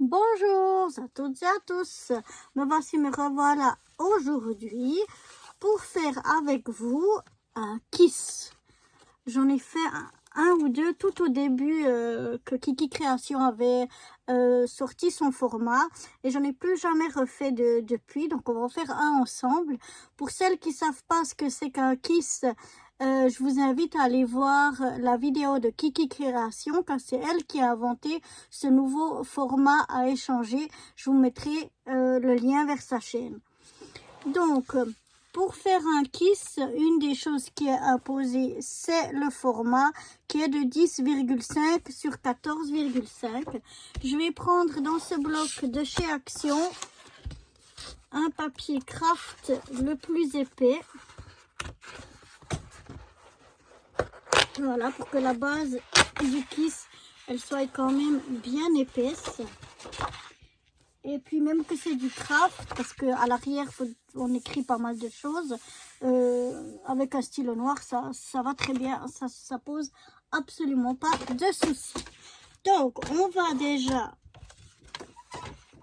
Bonjour à toutes et à tous, me voici, me revoilà aujourd'hui pour faire avec vous un kiss. J'en ai fait un ou deux tout au début que Kiki Création avait sorti son format et j'en ai plus jamais refait depuis, donc on va en faire un ensemble. Pour celles qui savent pas ce que c'est qu'un kiss, je vous invite à aller voir la vidéo de Kiki Création car c'est elle qui a inventé ce nouveau format à échanger. Je vous mettrai le lien vers sa chaîne. Donc, pour faire un kiss, une des choses qui est imposée, c'est le format qui est de 10,5 sur 14,5. Je vais prendre dans ce bloc de chez Action un papier craft le plus épais. Voilà, pour que la base du kiss, elle soit quand même bien épaisse. Et puis même que c'est du craft, parce qu'à l'arrière, on écrit pas mal de choses. Avec un stylo noir, ça va très bien. Ça pose absolument pas de soucis. Donc, on va déjà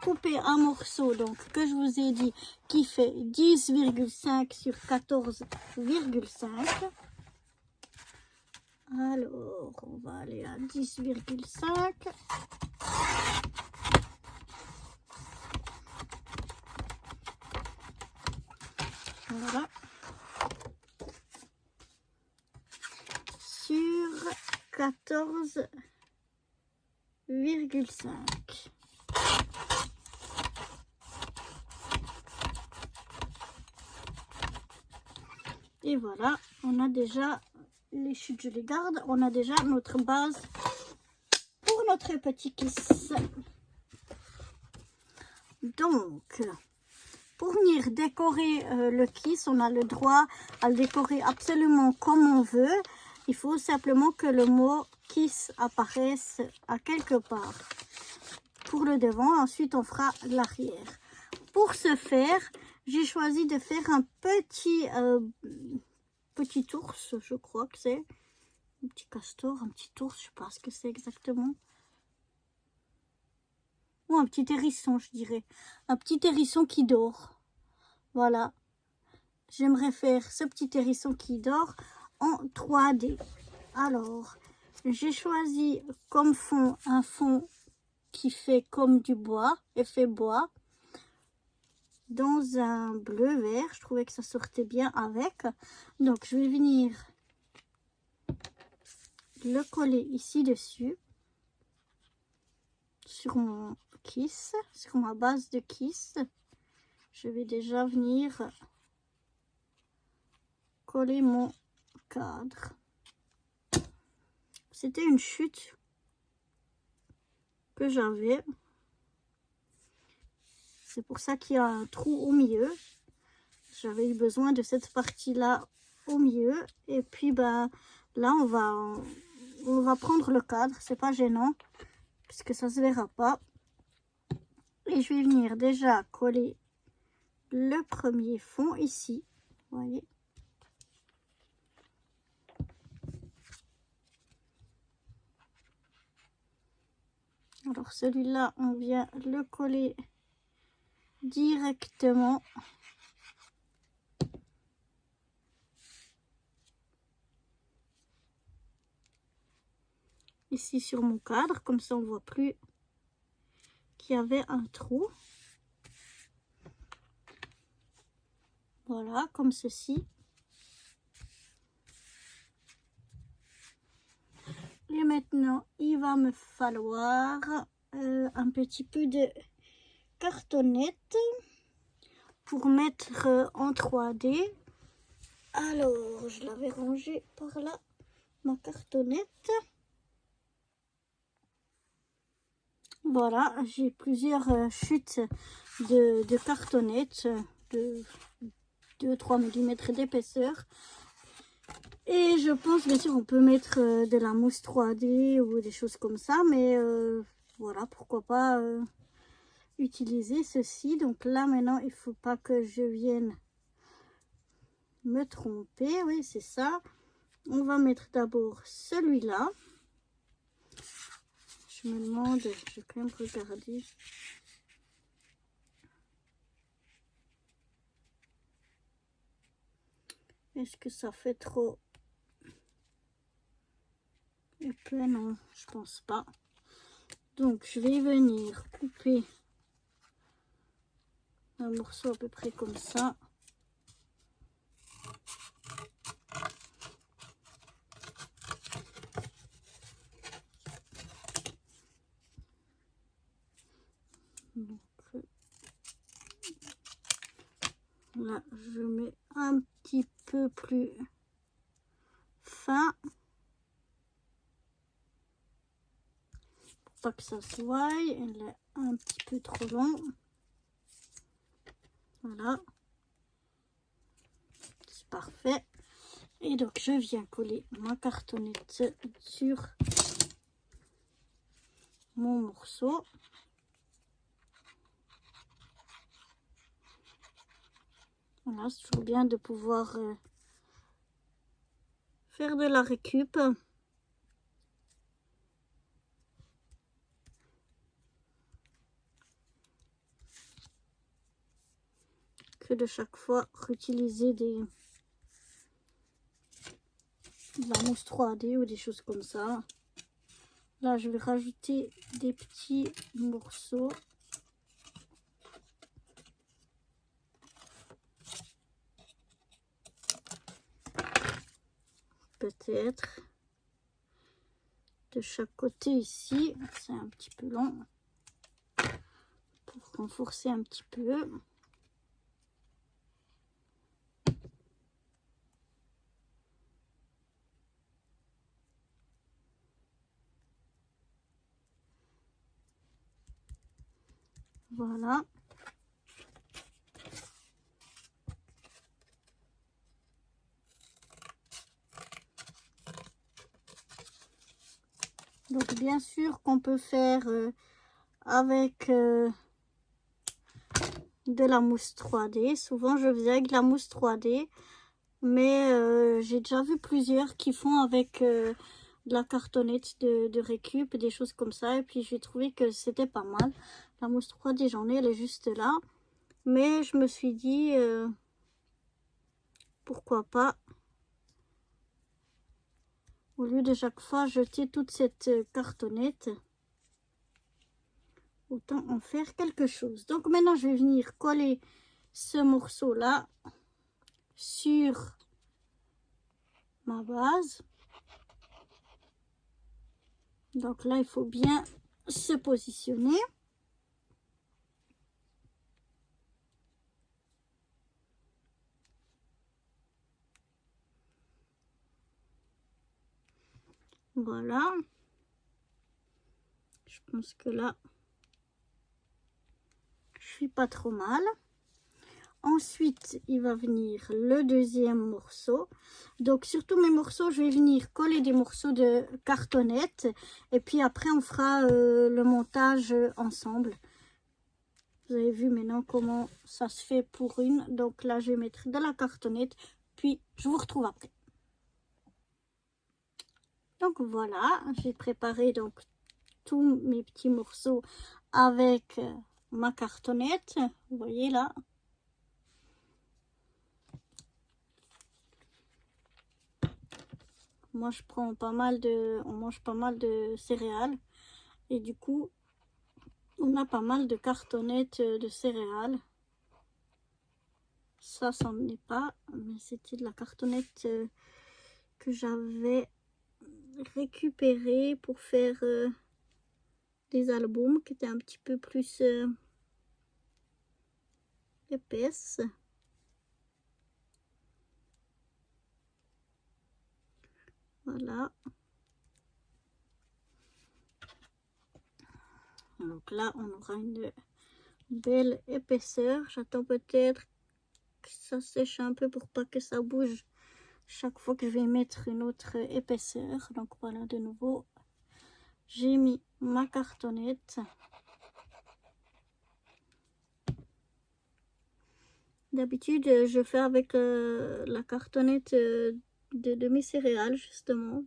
couper un morceau donc que je vous ai dit qui fait 10,5 sur 14,5. Alors, on va aller à 10,5. Voilà. Sur 14,5. Et voilà, on a déjà les chutes, je les garde. On a déjà notre base pour notre petit kiss. Donc, pour venir décorer le kiss, on a le droit à le décorer absolument comme on veut. Il faut simplement que le mot kiss apparaisse à quelque part. Pour le devant, ensuite on fera l'arrière. Pour ce faire, j'ai choisi de faire un petit ours, je crois que c'est. Un petit castor, un petit ours, je sais pas ce que c'est exactement. Ou un petit hérisson, je dirais. Un petit hérisson qui dort. Voilà. J'aimerais faire ce petit hérisson qui dort en 3D. Alors, j'ai choisi comme fond un fond qui fait comme du bois, effet bois, dans un bleu vert. Je trouvais que ça sortait bien avec. Donc, je vais venir le coller ici dessus, sur mon kiss, sur ma base de kiss. Je vais déjà venir coller mon cadre. C'était une chute que j'avais. C'est pour ça qu'il y a un trou au milieu. J'avais eu besoin de cette partie-là au milieu. Et puis, ben, là, on va prendre le cadre. C'est pas gênant, puisque ça se verra pas. Et je vais venir déjà coller le premier fond ici. Vous voyez. Alors, celui-là, on vient le coller directement ici sur mon cadre, comme ça on voit plus qu'il y avait un trou. Voilà, comme ceci. Et maintenant, il va me falloir un petit peu de cartonnette pour mettre en 3D. Alors, je l'avais rangé par là, ma cartonnette. Voilà, j'ai plusieurs chutes de cartonnette de 2-3 mm d'épaisseur. Et je pense, bien sûr, on peut mettre de la mousse 3D ou des choses comme ça, mais voilà, pourquoi pas utiliser ceci. Donc là, maintenant, il faut pas que je vienne me tromper. Oui, c'est ça. On va mettre d'abord celui-là. Je me demande, je vais quand même regarder. Est-ce que ça fait trop épais? Non, je pense pas. Donc, je vais venir couper un morceau à peu près comme ça. Donc, là, je mets un petit peu plus fin. Pour pas que ça se voie. Elle est un petit peu trop long. Voilà. C'est parfait. Et donc, je viens coller ma cartonnette sur mon morceau. Voilà, c'est toujours bien de pouvoir faire de la récup. Que de chaque fois réutiliser de la mousse 3D ou des choses comme ça. Là, je vais rajouter des petits morceaux. Peut-être de chaque côté ici. C'est un petit peu long. Pour renforcer un petit peu. Voilà. Donc bien sûr qu'on peut faire avec de la mousse 3D. Souvent je faisais avec de la mousse 3D. Mais j'ai déjà vu plusieurs qui font avec de la cartonnette de récup, des choses comme ça. Et puis j'ai trouvé que c'était pas mal. La mousse 3D, j'en ai, elle est juste là. Mais je me suis dit, pourquoi pas, au lieu de chaque fois jeter toute cette cartonnette, autant en faire quelque chose. Donc maintenant, je vais venir coller ce morceau-là sur ma base. Donc là, il faut bien se positionner. Voilà. Je pense que là, je suis pas trop mal. Ensuite, il va venir le deuxième morceau. Donc, sur tous mes morceaux, je vais venir coller des morceaux de cartonnette. Et puis après, on fera le montage ensemble. Vous avez vu maintenant comment ça se fait pour une. Donc là, je vais mettre de la cartonnette. Puis, je vous retrouve après. Donc voilà, j'ai préparé donc tous mes petits morceaux avec ma cartonnette. Vous voyez là. Moi, je prends pas mal on mange pas mal de céréales. Et du coup, on a pas mal de cartonnettes de céréales. Ça, c'en est pas. Mais c'était de la cartonnette que j'avais récupérée pour faire des albums qui étaient un petit peu plus épaisses. Voilà. Donc là, on aura une belle épaisseur. J'attends peut-être que ça sèche un peu pour pas que ça bouge chaque fois que je vais mettre une autre épaisseur. Donc voilà, de nouveau, j'ai mis ma cartonnette. D'habitude, je fais avec la cartonnette de mes céréales, justement.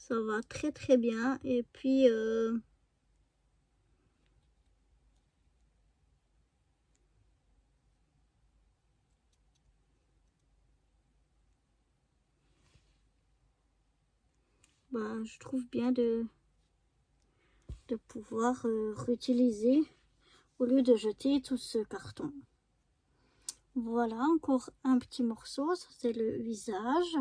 Ça va très très bien. Et puis bah, je trouve bien de pouvoir réutiliser au lieu de jeter tout ce carton. Voilà, encore un petit morceau, ça c'est le visage.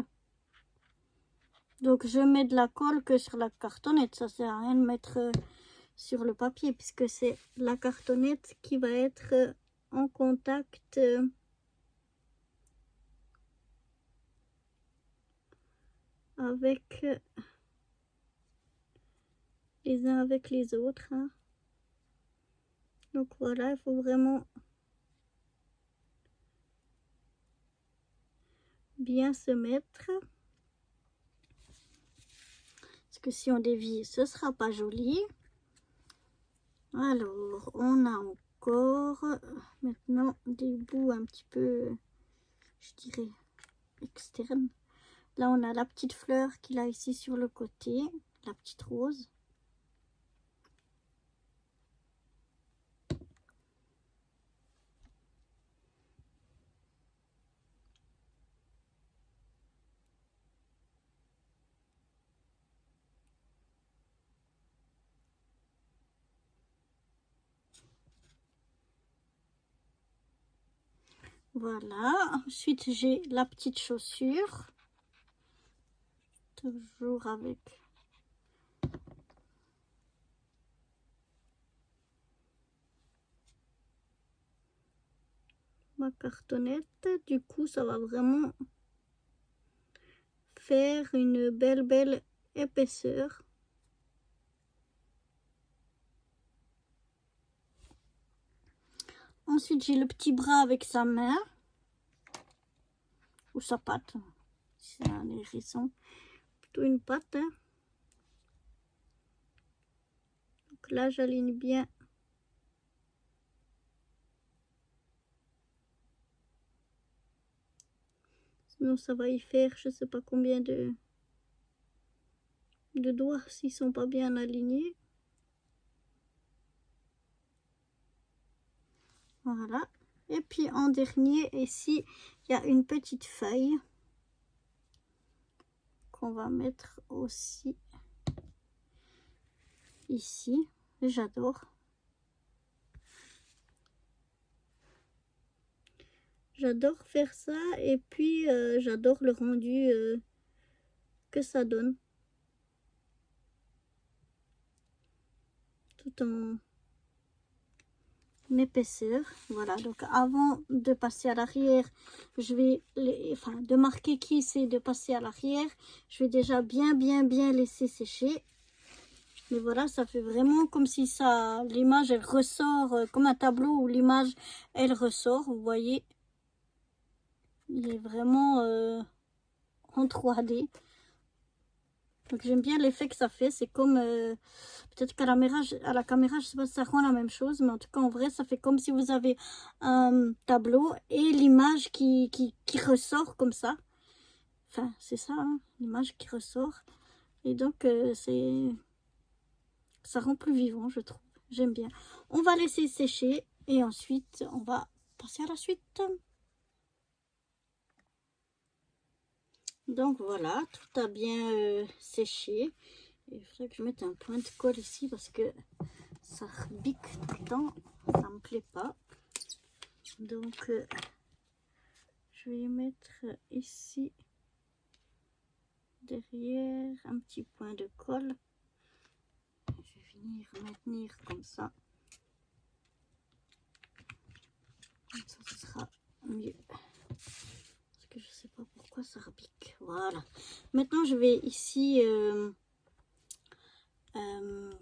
Donc je mets de la colle que sur la cartonnette, ça sert à rien de mettre sur le papier puisque c'est la cartonnette qui va être en contact avec les uns avec les autres. Hein. Donc voilà, il faut vraiment bien se mettre. Parce que si on dévie, ce sera pas joli. Alors, on a encore maintenant des bouts un petit peu, je dirais, externes. Là, on a la petite fleur qu'il a ici sur le côté, la petite rose. Voilà, ensuite j'ai la petite chaussure, toujours avec ma cartonnette. Du coup, ça va vraiment faire une belle épaisseur. Ensuite, j'ai le petit bras avec sa main. Ou sa patte. C'est un hérisson. Plutôt une patte. Hein. Donc là, j'aligne bien. Sinon, ça va y faire je sais pas combien de doigts s'ils sont pas bien alignés. Voilà. Et puis en dernier, ici, il y a une petite feuille qu'on va mettre aussi ici. J'adore. J'adore faire ça et puis j'adore le rendu que ça donne. Tout en épaisseur. Voilà, donc avant de passer à l'arrière, je vais de marquer qui c'est de passer à l'arrière, je vais déjà bien laisser sécher. Mais voilà, ça fait vraiment comme si ça, l'image elle ressort comme un tableau où l'image elle ressort. Vous voyez, il est vraiment en 3D. Donc j'aime bien l'effet que ça fait. C'est comme peut-être qu'à la caméra, je sais pas si ça rend la même chose, mais en tout cas en vrai, ça fait comme si vous avez un tableau et l'image qui ressort comme ça. Enfin, c'est ça, hein, l'image qui ressort. Et donc ça rend plus vivant, je trouve. J'aime bien. On va laisser sécher et ensuite on va passer à la suite. Donc voilà, tout a bien séché. Il faudrait que je mette un point de colle ici parce que ça rebique tout le temps. Ça me plaît pas. Donc je vais mettre ici derrière un petit point de colle. Je vais venir maintenir comme ça. Comme ça, ce sera mieux. Parce que je sais pas pourquoi ça rebique. Voilà. Maintenant, je vais ici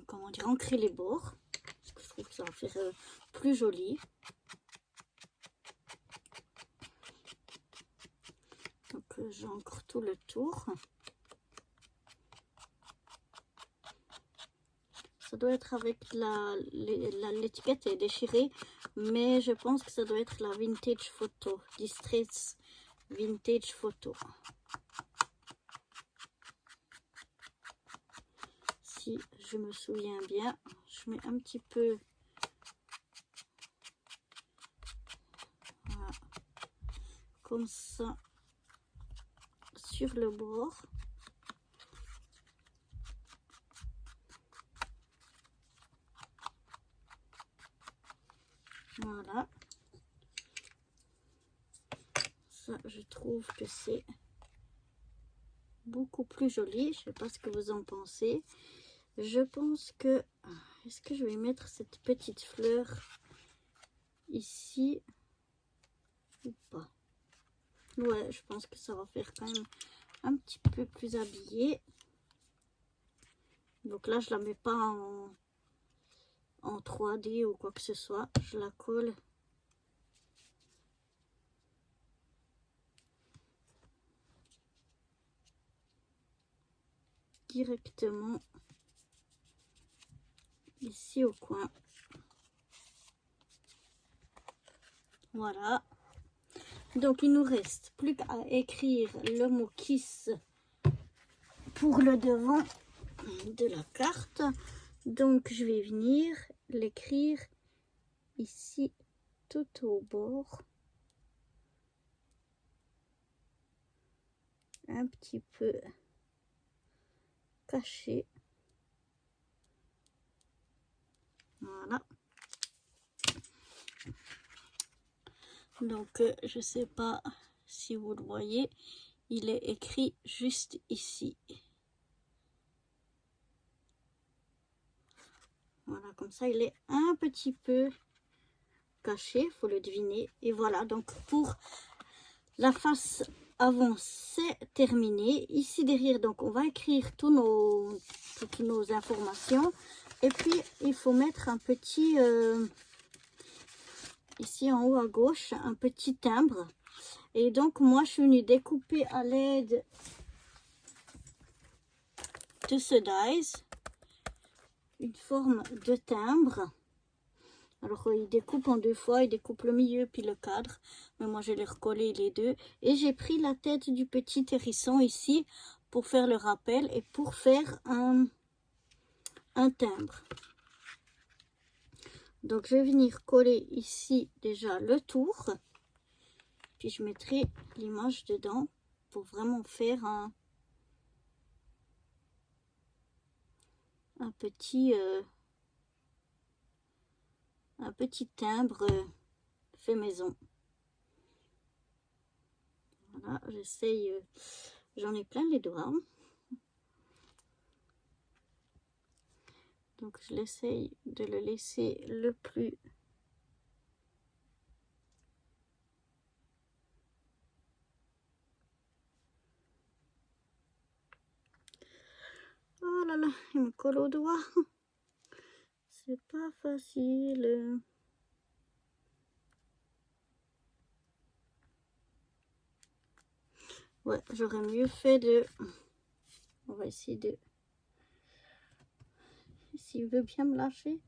comment dire, ancrer les bords. Parce que je trouve que ça va faire plus joli. Donc j'ancre tout le tour. Ça doit être avec l'étiquette est déchirée, mais je pense que ça doit être la Vintage Photo, Distress Vintage Photo. si je me souviens bien. Je mets un petit peu, voilà, comme ça, sur le bord. Voilà. Ça, je trouve que c'est beaucoup plus joli. Je sais pas ce que vous en pensez. Je pense que... Est-ce que je vais mettre cette petite fleur ici ou pas? Ouais, je pense que ça va faire quand même un petit peu plus habillé. Donc là, je la mets pas en 3D ou quoi que ce soit. Je la colle directement ici au coin. Voilà. Donc il nous reste plus qu'à écrire le mot kiss pour le devant de la carte. Donc je vais venir l'écrire ici tout au bord, un petit peu caché. Voilà. Donc je sais pas si vous le voyez, il est écrit juste ici. Voilà, comme ça il est un petit peu caché, faut le deviner. Et voilà, donc pour la face avant c'est terminé. Ici derrière, donc on va écrire toutes nos informations. Et puis il faut mettre un petit ici en haut à gauche, un petit timbre. Et donc moi je suis venue découper à l'aide de ce dies une forme de timbre. Alors il découpe en 2 fois, il découpe le milieu puis le cadre, mais moi je l'ai recollé les deux. Et j'ai pris la tête du petit hérisson ici pour faire le rappel et pour faire un timbre. Donc je vais venir coller ici déjà le tour, puis je mettrai l'image dedans pour vraiment faire un petit timbre fait maison. Voilà, j'essaye, j'en ai plein les doigts. Donc je l'essaye de le laisser le plus oh là là, il me colle au doigt. C'est pas facile. Ouais, j'aurais mieux fait de... On va essayer de... S'il veut bien me lâcher,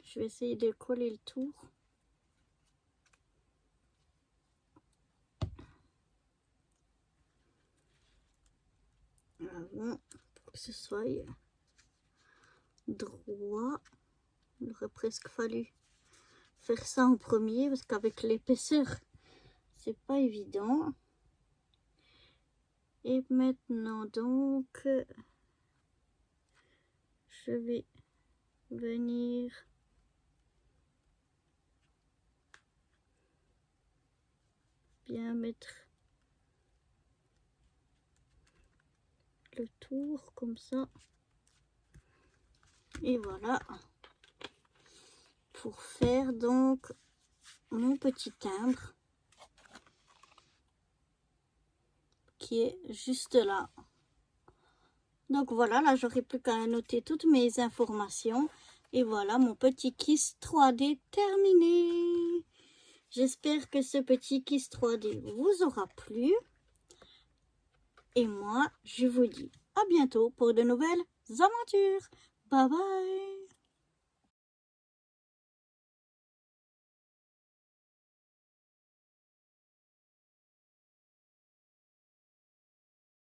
je vais essayer de coller le tour. Avant, pour que ce soit droit. Il aurait presque fallu faire ça en premier parce qu'avec l'épaisseur, c'est pas évident. Et maintenant donc, je vais venir bien mettre le tour comme ça. Et voilà, pour faire donc mon petit timbre qui est juste là. Donc voilà, là j'aurai plus qu'à noter toutes mes informations. Et voilà mon petit kiss 3D terminé. J'espère que ce petit kiss 3D vous aura plu. Et moi, je vous dis à bientôt pour de nouvelles aventures. Bye bye.